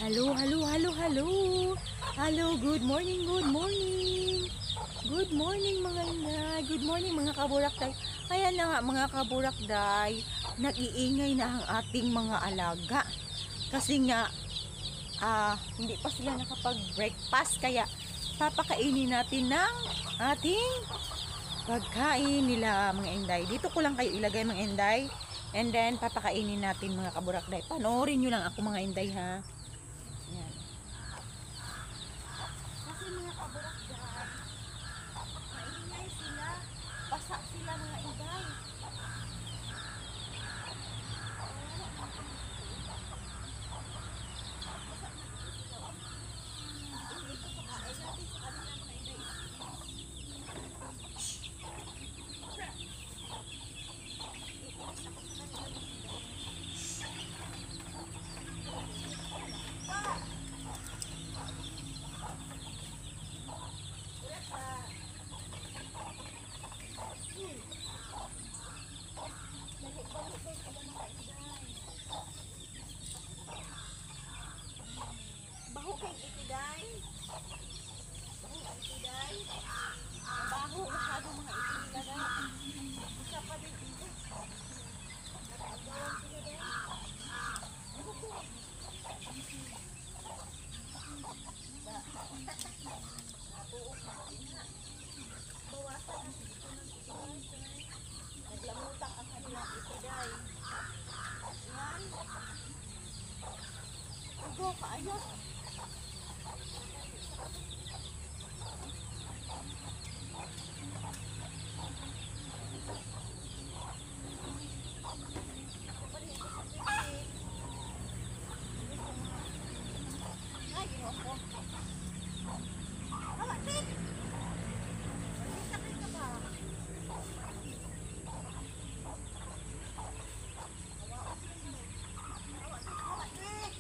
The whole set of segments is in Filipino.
Hello, hello, hello, hello. Hello, good morning, good morning. Good morning mga inay. Good morning mga kaburakday. Ayan na nga mga kaburakday, nag-iingay na ang ating mga alaga. Kasi nga, hindi pa sila nakapag-breakfast. Kaya papakainin natin ng ating pagkain nila mga inday. Dito ko lang kayo ilagay mga inday. And then papakainin natin mga kaburakday. Panoorin nyo lang ako mga inday ha. Yan. Kasi mga kaburakday, maingay sila. Basa sila mga inday. Baho kay itiday. Baho kay itiday. Baho masyado mga itiday. Isa pa din ito. Nagagawan sila din. Ano ko? Natuok na kanina. Bawasan ang ito ng itiday. Naglamutak ang kanilang itiday. Yan. Ugo, kaayos. Ay, ginawa ko. Hawa, Tik! Sakit ka ba? Hawa, Tik!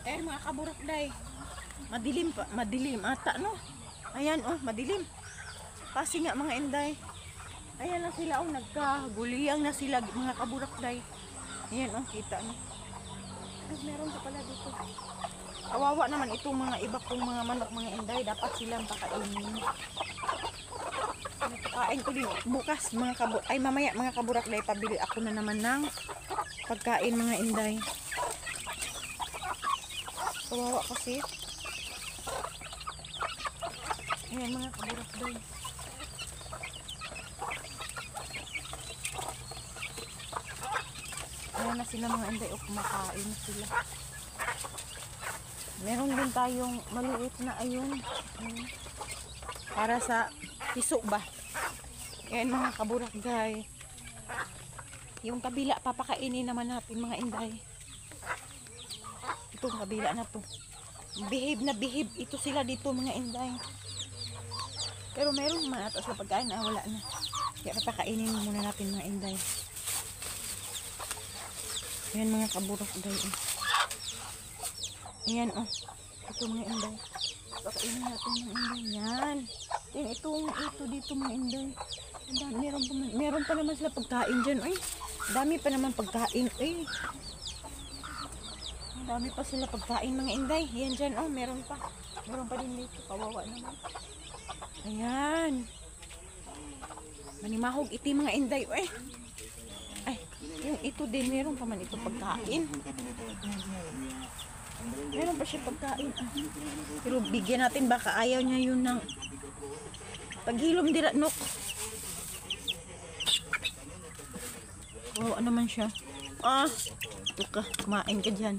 Eh mga kaburakday, madilim ata no. Ayan oh, madilim. Kasi nga mga inday. Ayan na sila oh, nagkaguliang na sila mga kaburakday. Ayan oh, kita no. Ay, meron pa pala dito. Kawawa naman itong mga iba kong mga manok mga inday, dapat silang pakainin. Pakain ko din bukas mga mamaya mga kaburakday, pabili ako na naman ng pagkain mga inday. Kawawa kasi. Ayan mga kaburakday. Ayan na sila mga inday o kumakain sila. Meron din tayong maliit na ayun. Para sa piso ba. Ayan mga kaburakday. Yung kabila papakainin naman natin mga inday. Itong kabila na to. Behave na behave. Ito sila dito mga inday. Pero meron man ata sa pagkain. Wala na. Kaya papakainin muna natin mga inday. Ayan mga kaburakday. Ayan oh. Ito mga inday. Papakainin natin mga inday. Yan. Then ito dito mga inday. Meron pa naman sila pagkain dyan. Ay, dami pa naman pagkain. Ay. Dami pa sila pagkain mga inday. Yan dyan oh, meron pa. Meron pa din dito. Kawawa naman. Ayan. Manimahog iti mga inday. Ay, yung ito din. Meron pa man ito pagkain. Meron pa siya pagkain. Pero bigyan natin. Baka ayaw niya yun ng paghilom dira nok. Kawawa naman siya. Ito ka. Kumain ka dyan.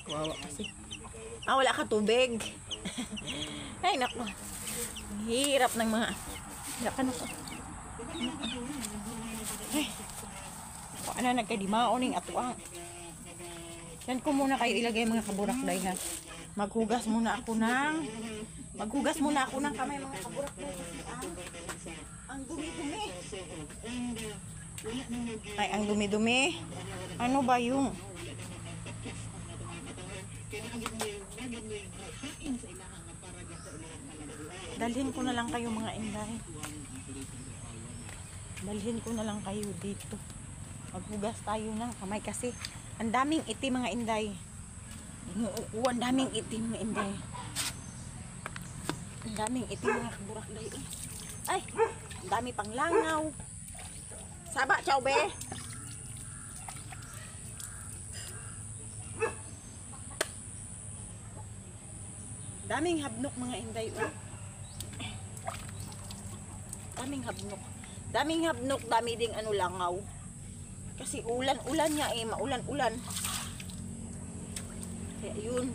Kawawa kasi. Wala ka tubig. Ay, naku. Hirap ng mga. Hirap ka naku. Ay. Paano nagkadimaoning atuang. Yan ko muna kayo ilagay mga kaburakday ha. Maghugas muna ako ng kamay mga kaburakday. Ang dumi-dumi. Ay, ang dumi-dumi. Ano ba yung? Dalhin ko na lang kayo mga inday. Dalhin ko na lang kayo dito. Maghugas tayo ng kamay kasi ang daming itim mga inday. Ang daming itim mga inday. Ang daming itim mga kaburakday. Ay, ang dami pang langaw. Saba, chow be. Daming habnok mga inday. Daming habnok. Daming habnok, dami ding ano langaw. Kasi ulan-ulan niya maulan-ulan. Kaya yun.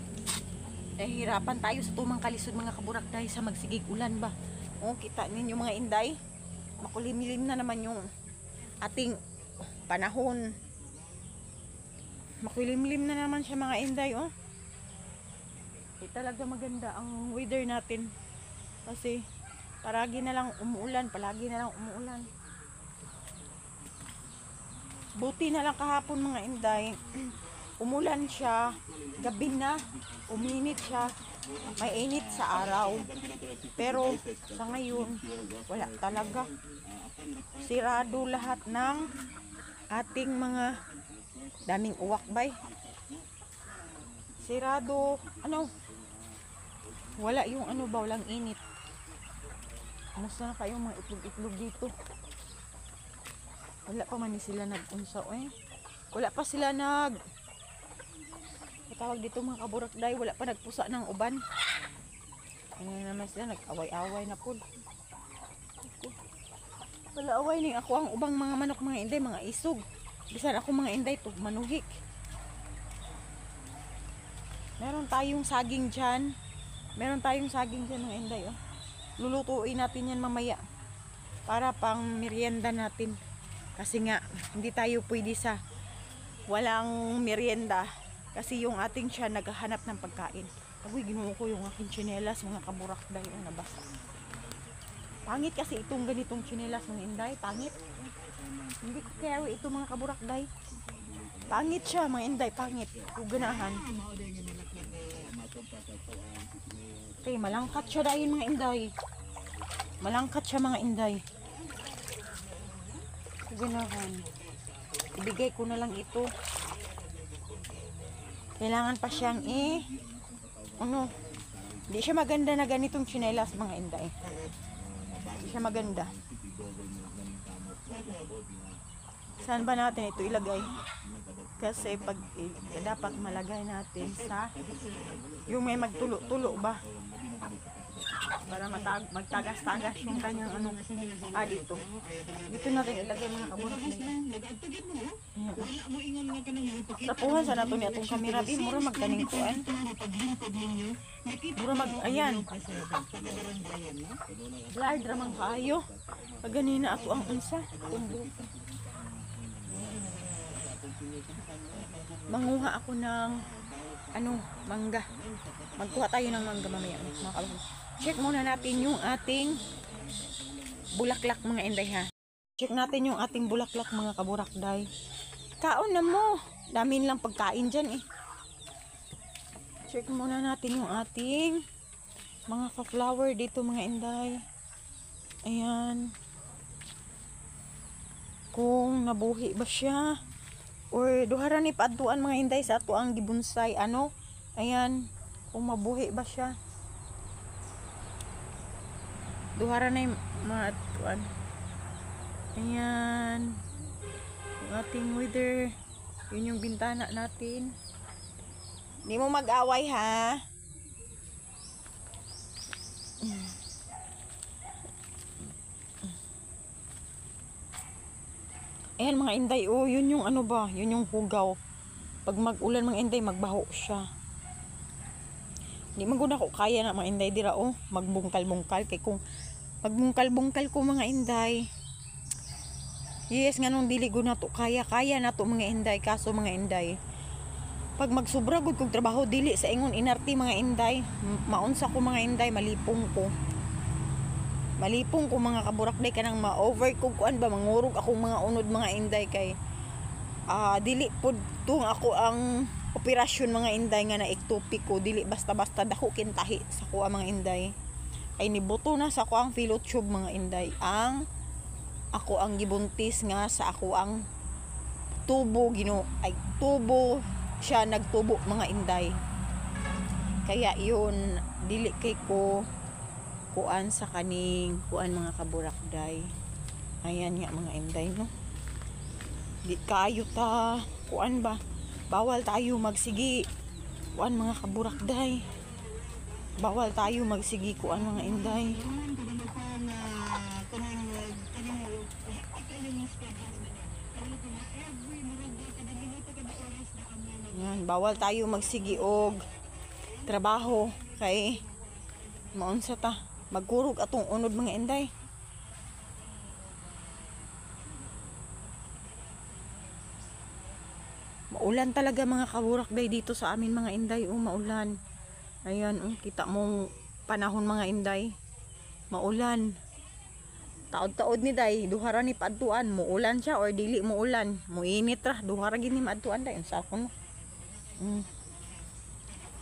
Nahihirapan tayo sa tumang kalisod mga kaburakday sa magsigig ulan ba. Oh, kita ninyo mga inday. Makulimlim na naman yung ating panahon. Makulimlim na naman siya mga inday, oh. Talaga maganda ang weather natin. Kasi palagi na lang umuulan. Buti na lang kahapon mga inday. Umulan siya. Gabi na. Uminit siya. May init sa araw. Pero sa ngayon, wala talaga. Sirado lahat ng ating mga daming uwak bay. Sirado. Ano? Wala yung ano ba, walang init. Nasa na kayong mga itlog-itlog dito. Wala pa man ni sila nag-unsa eh. Wala pa sila tawag dito mga kaburakday, wala pa nagpusa ng uban. Ano naman sila, nag-away-away na po. Wala away ni ako ang ubang mga manok mga inday, mga isog. Bisan ako mga inday to manuhik. Meron tayong saging dyan mga inday, oh. Lulutuin natin yan mamaya para pang merienda natin. Kasi nga hindi tayo pwede sa walang merienda. Kasi yung ating siya naghahanap ng pagkain. Agoy, ginuo ko yung aking tsinelas, mga kaburakday, ang nabasa. Pangit kasi itong ganitong tsinelas, mga inday. Pangit. Hindi ko carry ito mga kaburakday. Pangit siya, mga inday. Pangit. Uganahan. Okay, malangkat siya dahil mga inday. Malangkat siya mga inday. Uganahan. Ibigay ko na lang ito. Kailangan pa siyang ano, hindi siya maganda na ganitong tsinelas mga inday. Hindi siya maganda. Saan ba natin ito ilagay? Kasi pag dapat malagay natin sa yung may magtulo-tulo ba? Para magtagas-tagas yung kanyang ano. Dito. Dito natin ilagay mga kaburakday. Tapuhan sa nato ni atong kamera. Mura magkaning kuan. Ayan. Blard ramang kaayo. Pag ganina ato ang unsa. Manguha ako ng mangga. Magkuha tayo ng mangga mamaya. Check muna natin yung ating bulaklak mga inday ha. Check natin yung ating bulaklak mga kaburakday. Kaon na mo. Damin lang pagkain dyan eh. Check muna natin yung ating mga ka-flower dito mga inday. Ayan. Kung nabuhi ba siya. Or duhara ni paadtuan mga inday sa ato ang gibunsay. Ayan. Kung mabuhi ba siya. Duhara na yung mga atuan. Ayan. Yung ating weather. Yun yung bintana natin. Hindi mo mag-away ha. Ayan mga inday. Oh, yun yung ano ba? Yun yung hugaw. Pag mag-ulan mga inday, magbaho siya. Hindi maguna ko kaya na mga inday dira oh. Magbungkal-bungkal. Kaya kung magbungkal-bungkal ko mga inday. Yes, nga nung dili ko na to kaya na to mga inday. Kaso mga inday, pag magsubra gud kog trabaho dili sa ingon inarti mga inday. Maunsa ko mga inday, malipong ko. Malipong ko mga kaburakday kanang ma-over ko kuan ba mangurog akong mga unod mga inday kay dili pod tung ako ang operasyon mga inday nga naiktupi ko dili basta-basta dako kintahi sa ko ang mga inday ay nibuto na sa ko ang philotube mga inday ang ako ang gibuntis nga sa ako ang tubo tubo siya nagtubo mga inday kaya yun dili kay ko kuan sa kaning kuan mga kaburakday ayan nga mga inday no di kayo ta kuan ba bawal tayo magsigi kuan mga kaburakday bawal tayo magsigi kuan mga inday yan bawal tayo magsigi og trabaho kay maunsa ta magkurog atong unod mga inday maulan talaga mga kaburakday dito sa amin mga inday maulan ayan kita mong panahon mga inday maulan taod-taod ni day duhara ni paadtuan muulan siya or dili muulan muinit ra duhara gid ni maadtuan day unsa ko no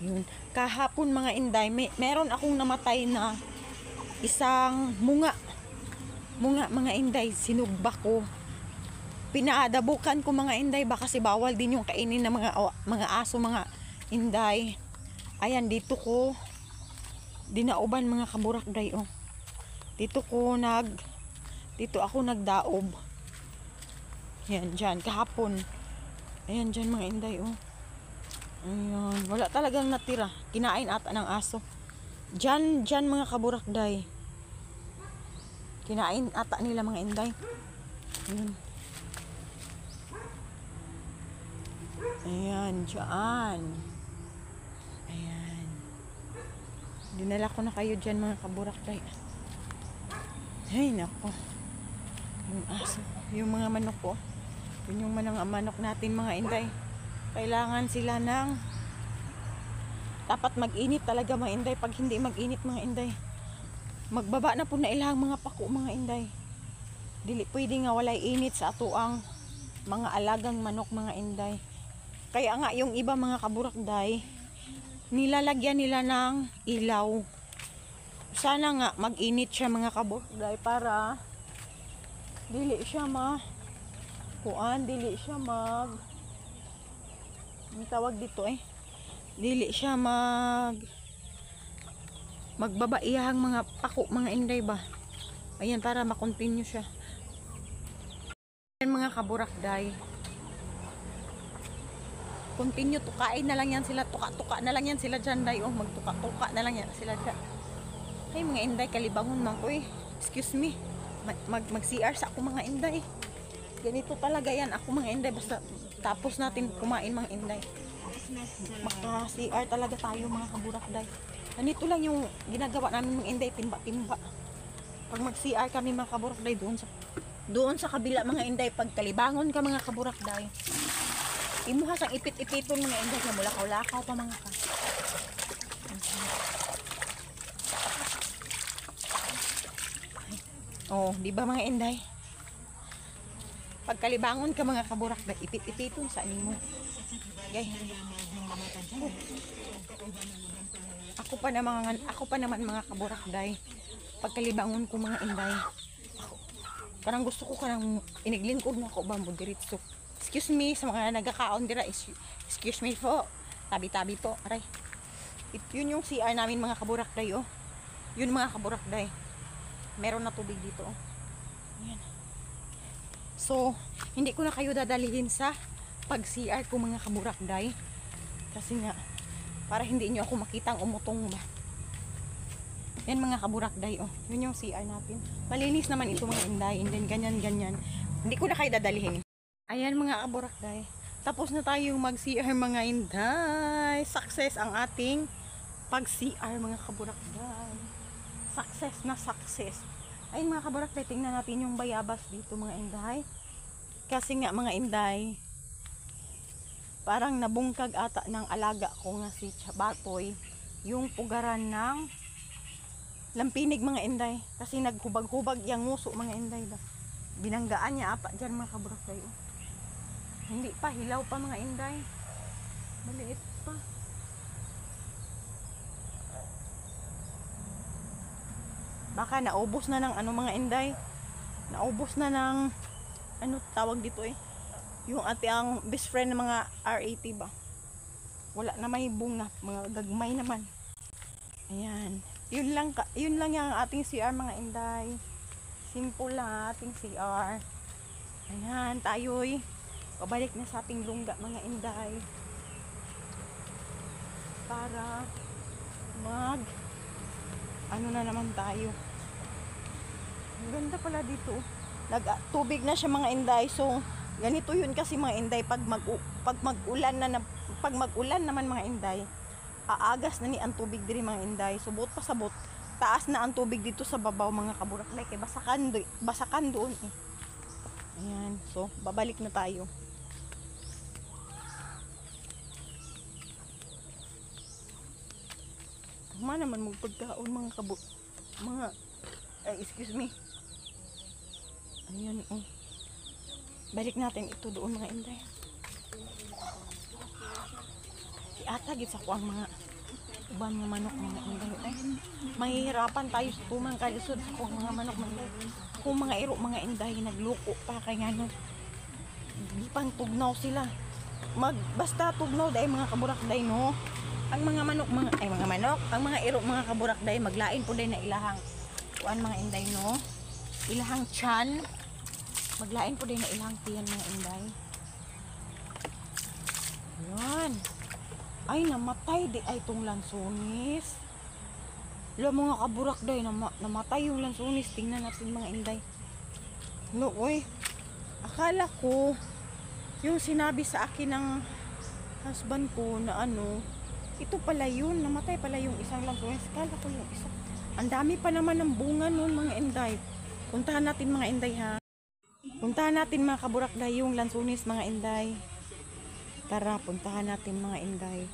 yun kahapon mga inday meron akong namatay na isang munga mga inday sinugba ko pinaadabukan ko mga inday ba kasi bawal din yung kainin ng mga aso mga inday ayan dito ko dinauban mga kaburakday dito ako nagdaob yan dyan kahapon ayan dyan mga inday ayan wala talagang natira kinain ata ng aso dyan mga kaburakday kinain ata nila mga inday ayan dyan ayan dinala ko na kayo dyan mga kaburakday ay nako yung aso yung mga manok ko yun yung manok natin mga inday kailangan sila ng dapat mag-init talaga mga inday pag hindi mag-init mga inday magbaba na po na ilang mga pako mga inday dili pwede nga walay init sa atuang mga alagang manok mga inday kaya nga yung iba mga kaburakday nilalagyan nila ng ilaw sana nga mag-init siya mga kaburakday para dili siya dili siya ang tawag dito dili siya magbabaiyahang mga pako mga inday ba ayan para makontinue siya ayan mga kaburakday continue tukain na lang yan sila tuka na lang yan sila dyan day magtuka na lang yan sila dyan ay mga inday kalibangon man ko excuse me mag CR sa ako mga inday ganito talaga yan ako mga inday basta tapos natin kumain mga inday maka CR talaga tayo mga kaburakday ganito lang yung ginagawa namin mga inday timba pag mag CR kami mga kaburakday doon sa kabila mga inday pag kalibangon ka mga kaburakday imuhas ang ipit-ipiton mga inday na mulakaw-lakaw pa mga ka di ba mga inday pagkalibangon ka mga kaburakday ipit-ipiton sa animo okay. Ako pa naman mga kaburakday pagkalibangon ko mga inday parang gusto ko kanang iniglingkod na ako ba mo diretso excuse me sa mga nagkakaon dira excuse me po tabi-tabi po aray yun yung CR namin mga kaburakday yun mga kaburakday meron na tubig dito ayan. So hindi ko na kayo dadalhin sa pag CR ko mga kaburakday kasi nga para hindi nyo ako makitang umutong ba yan mga kaburakday yun yung CR natin malinis naman ito mga inday and then ganyan hindi ko na kayo dadalhin ayan mga kaburakday tapos na tayong mag CR mga inday success ang ating pag CR mga kaburakday success na success ayun mga kaburakday tingnan natin yung bayabas dito mga inday kasi nga mga inday parang nabungkag ata ng alaga ko nga si Chabatoy yung pugaran ng lampinig mga inday. Kasi naghubag-hubag yung nguso mga inday ba. Binanggaan niya apa dyan mga kaburakday. Oh. Hindi pa, hilaw pa mga inday. Maliit pa. Baka naubos na ng ano mga inday. Naubos na ng ano tawag dito eh. Yung ate ang best friend ng mga R80 ba. Wala na may bunga, mga gagmay naman. Ayan. Yun lang yung ating CR mga inday. Simple lang ang ating CR. Ayan, tayo'y pabalik na sa ating lungga mga inday. Para ano na naman tayo. Ang ganda pala dito. Tubig na siya mga inday. So, ganito yun kasi mga inday pag mag-ulan naman mga inday. Aagas na ni ang tubig diri mga inday. Subot pa sabot. Taas na ang tubig dito sa babaw mga kaburaklay. Kaya basakan doon eh. Ayan. So, babalik na tayo. Tama naman magpagkaon mga excuse me. Ayan oh. Balik natin ito doon mga inday. Iatagit sa kuang mga uban nga manok mga inday. Mahihirapan tayo sa tumang kalisod sa kuang mga manok mga inday. Kung mga iro mga inday nagluko pa kay ngano. Di pang tugnaw sila. Basta tugnaw dahil mga kaburakday no. Ang mga manok ang mga iro mga kaburakday maglain po day na ilahang kuan mga inday no. Ilahang tiyan. Maglain po day na ilahang tiyan mga inday. Yan. Ay namatay di ay tong lansonis. Mga kaburakday namatay yung lansonis. Tingnan natin mga inday. No, oy. Akala ko yung sinabi sa akin ng husband ko na ano, ito pala yun, namatay pala yung isang lansonis. Akala ko yung isa. Ang dami pa naman ng bunga nun mga inday. Puntahan natin mga inday ha. Puntahan natin mga kaburakday yung lansonis mga inday. Tara, puntahan natin mga inday.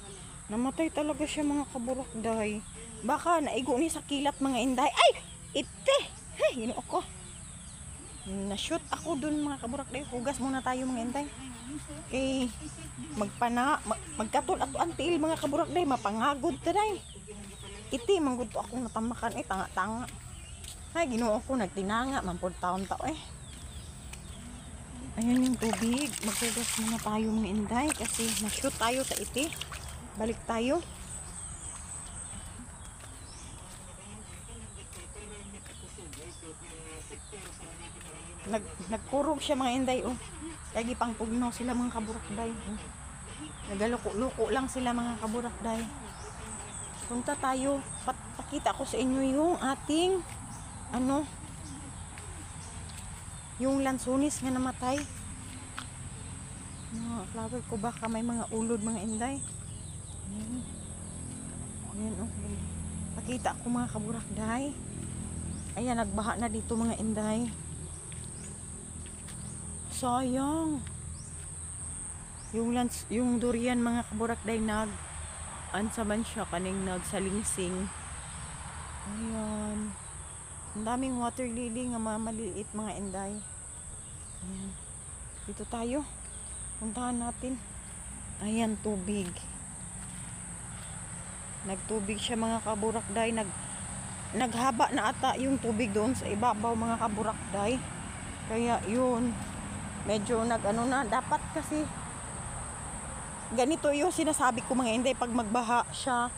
Namatay talaga siya mga kaburakday. Baka naigo ni sa kilat mga inday. Ay! Ite! Hey, yun ako. Na-shoot ako dun mga kaburakday. Hugas muna tayo mga inday. Okay. Magkatul ato ang tiil mga kaburakday. Mapangagod taday. Iti, manggod to akong natamakan. Tanga-tanga. Ay, ginoo ko. Nagtinanga. Mampod taon-tao eh. Ayan yung tubig. Maghugas muna tayo mga inday. Kasi na-shoot tayo sa iti. Balik tayo. Nagkurog siya mga inday oh. Lagi pang pugnaw sila mga kaburakday oh. Nagaloko-loko lang sila mga kaburakday. Punta tayo. Pakita ko sa inyo yung ating ano yung lansonis nga namatay. Flower ko baka may mga ulod mga inday. Ayan oh. Pakita ko mga kaburakday. Ayan nagbaha na dito mga inday. Sayang. Yung durian mga kaburakday ansaman siya kaning nagsalingsing. Ayan. Ang daming water lily nga maliliit mga inday. Ayan. Dito tayo. Puntahan natin. Ayan tubig. Nagtubig siya mga kaburakday. Naghaba na ata yung tubig doon sa ibabaw mga kaburakday. Kaya yun. Medyo nag-ano na. Dapat kasi ganito yung sinasabi ko mga inday. Pag magbaha siya,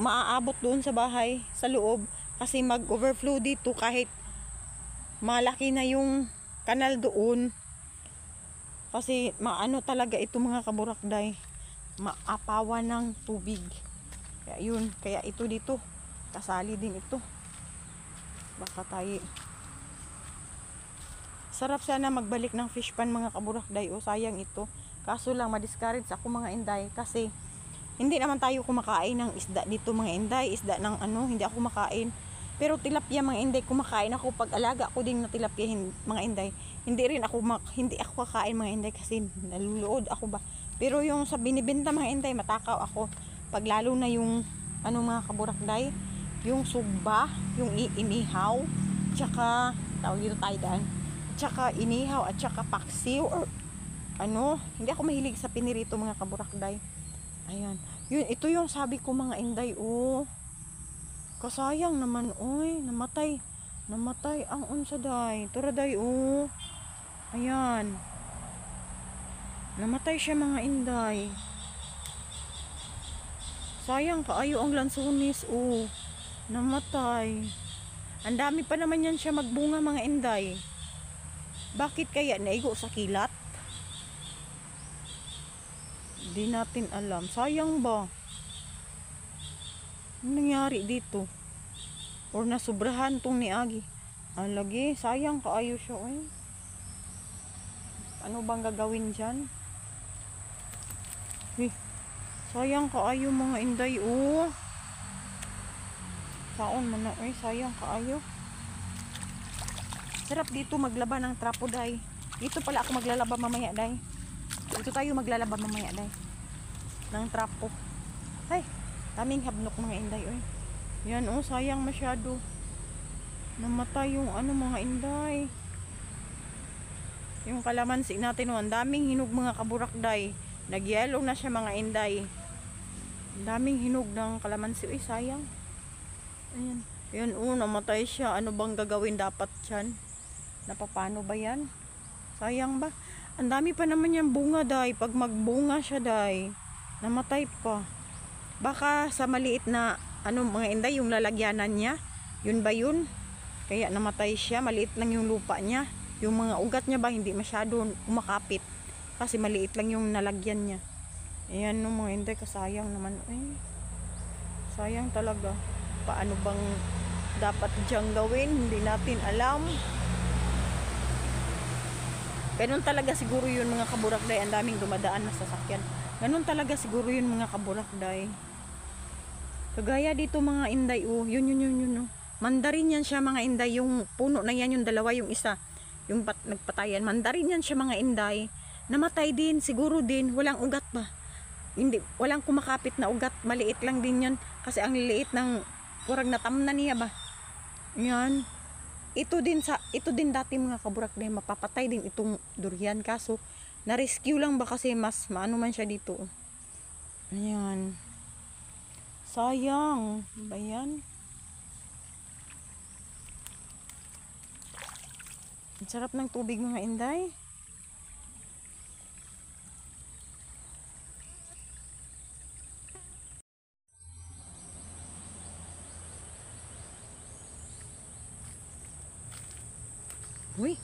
maaabot doon sa bahay, sa loob. Kasi mag-overflow dito kahit malaki na yung kanal doon. Kasi maano talaga ito mga kaburakday. Maapawan ng tubig. Kaya yun. Kaya ito dito. Kasali din ito. Baka tayo. Sarap sana magbalik ng fish pan mga kaburakday. O sayang ito. Kaso lang madiscourage ako mga inday. Kasi hindi naman tayo kumakain ng isda dito mga inday. Isda ng ano. Hindi ako kumakain. Pero tilapia mga inday. Kumakain ako. Pag alaga ako din na tilapia mga inday. Hindi ako kakain mga inday. Kasi naluluod ako ba. Pero yung sa binibenta mga inday. Matakaw ako. Pag lalo na yung ano mga kaburakday. yung sugba, yung inihaw, tsaka tawag dito taydan, tsaka inihaw at tsaka paksiw or ano, hindi ako mahilig sa pinirito mga kaburakday. Ayan, yun, ito yung sabi ko mga inday, oh. Kasayang naman, oy, namatay ang unsa day, tura day, oh. Ayan, namatay siya mga inday. Sayang kaayo ang lansunis, oh. Namatay. Ang dami pa naman yan siya magbunga mga inday. Bakit kaya naigo sa kilat? Di natin alam. Sayang ba? Ano nangyari dito? Or nasubrahan tong niagi? Ang lagi, sayang kaayo siya, oy. Ano bang gagawin dyan? Sayang kaayo mga inday, oh. Saon man na, oy, sayang kaayo. Sarap dito maglaba ng trapo, day. Dito pala ako maglalaba mamaya, day. Dito tayo maglalaba mamaya, day. Ng trapo. Ay, daming habnok mga inday, oy. Yan, oh, sayang masyado. Namatay yung ano mga inday. Yung kalamansi natin, oh, ang daming hinog mga kaburakday. Nagyelo na siya mga inday. Ang daming hinog ng kalamansi, oy, sayang. Ayan. Yan, oh, namatay siya. Ano bang gagawin dapat dyan? Napapano ba yan? Sayang ba? Ang dami pa naman yung bunga, day. Pag magbunga siya, day, namatay pa. Baka sa maliit na ano mga inday, yung lalagyanan niya, yun ba yun? Kaya namatay siya, maliit lang yung lupa niya. Yung mga ugat niya ba hindi masyado umakapit kasi maliit lang yung nalagyan niya. Ayan, no mga inday, kasayang naman. Ay, sayang talaga. Paano bang dapat diyang gawin? Hindi natin alam. Ganun talaga siguro yun mga kaburakday. Ang daming dumadaan na sasakyan. Ganun talaga siguro yun mga kaburakday. Kagaya dito mga inday, oh. Yun. Oh. Mandarin yan siya mga inday. Yung puno na yan, yung dalawa, yung isa. Yung nagpatayan. Mandarin yan siya mga inday. Namatay din, siguro din. Walang ugat ba? Hindi, walang kumakapit na ugat. Maliit lang din yan. Kasi ang liliit ng kurang natamna niya ba? Yan. Ito din dati mga kaburakday, mapapatay din itong durian, kaso na-rescue lang ba kasi mas maano man siya dito. Ayan. Sayang. Ba yan? Ang sarap ng tubig mga inday. Uy,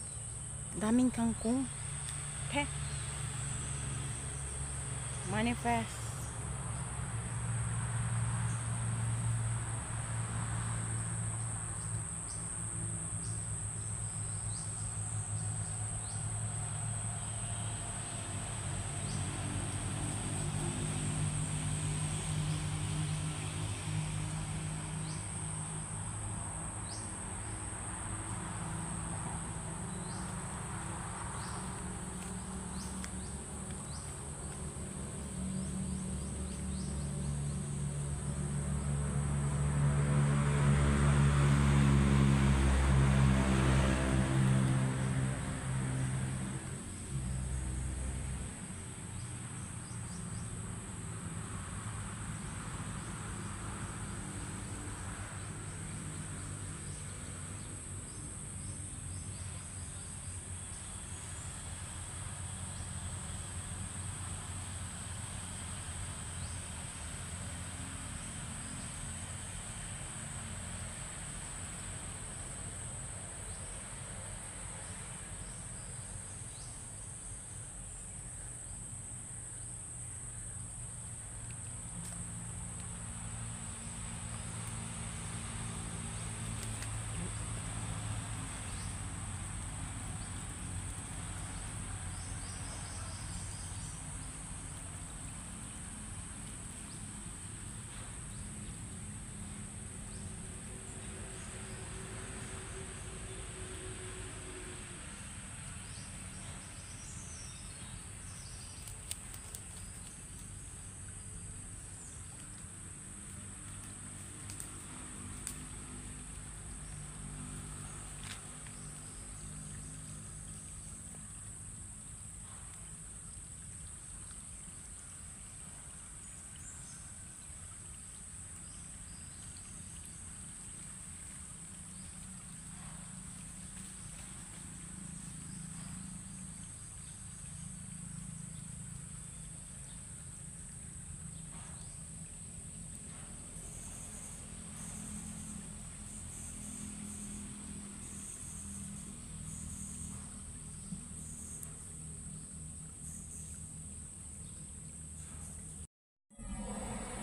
daming kangkong. Okay. Manifest.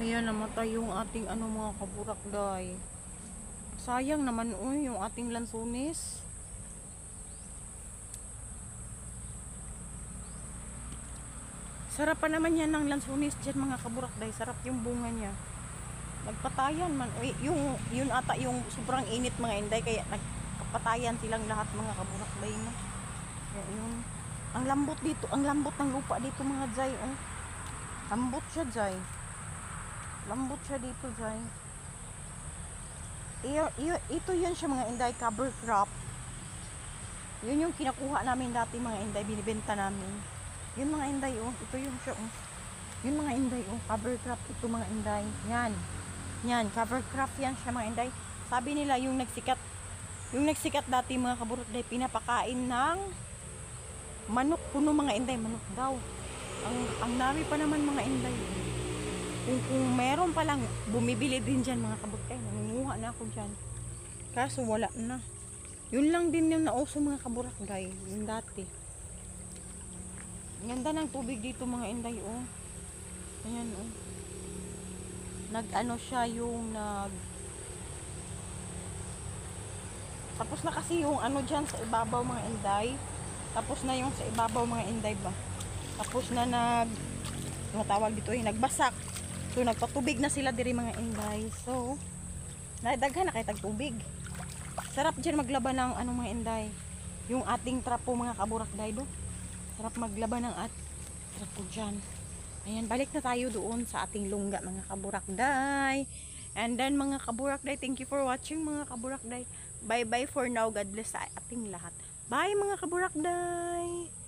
Ayan, namatay yung ating ano mga kaburakday. Sayang naman yung ating lansunis. Sarap pa naman yan ng lansunis dyan mga kaburakday. Sarap yung bunga niya. Nagpatayan man. Yun ata yung sobrang init mga inday. Kaya nagpatayan silang lahat mga kaburakday. No? Kaya yun. Ang lambot dito. Ang lambot ng lupa dito mga jay. Oh. Lambot siya jay. Lambot siya dito jay. Ito yun siya mga inday. Cover crop. Yun yung kinakuha namin dati mga inday. Binibenta namin. Yun mga inday oh. Ito yung siya oh. Yun mga inday oh. Cover crop ito mga inday. Yan. Yan. Cover crop yan siya mga inday. Sabi nila yung nagsikat. Yung nagsikat dati mga kaburakday. Pinapakain ng manok. Puno mga inday. Manok daw. Ang dami pa naman mga inday. Kung meron pa lang. Bumibili din dyan mga kaburakday. Nangunguha na ako dyan. Kaso wala na. Yun lang din yung nauso mga kaburakday. Yung dati. Ganda ng tubig dito mga inday oh. Ayan oh. Nag-ano siya yung tapos na kasi yung ano dyan sa ibabaw mga inday. Tapos na yung sa ibabaw mga inday ba. Tapos na matawag dito nagbasak. So nagpatubig na sila diri mga inday. So nadaghan na kay tagtubig. Sarap dyan maglaban ng ano mga inday. Yung ating trapo mga kaburakday do. Sarap maglaban ng trapo dyan. Ayan, balik na tayo doon sa ating lungga mga kaburakday. And then mga kaburakday, thank you for watching mga kaburakday. Bye bye for now. God bless sa ating lahat. Bye mga kaburakday.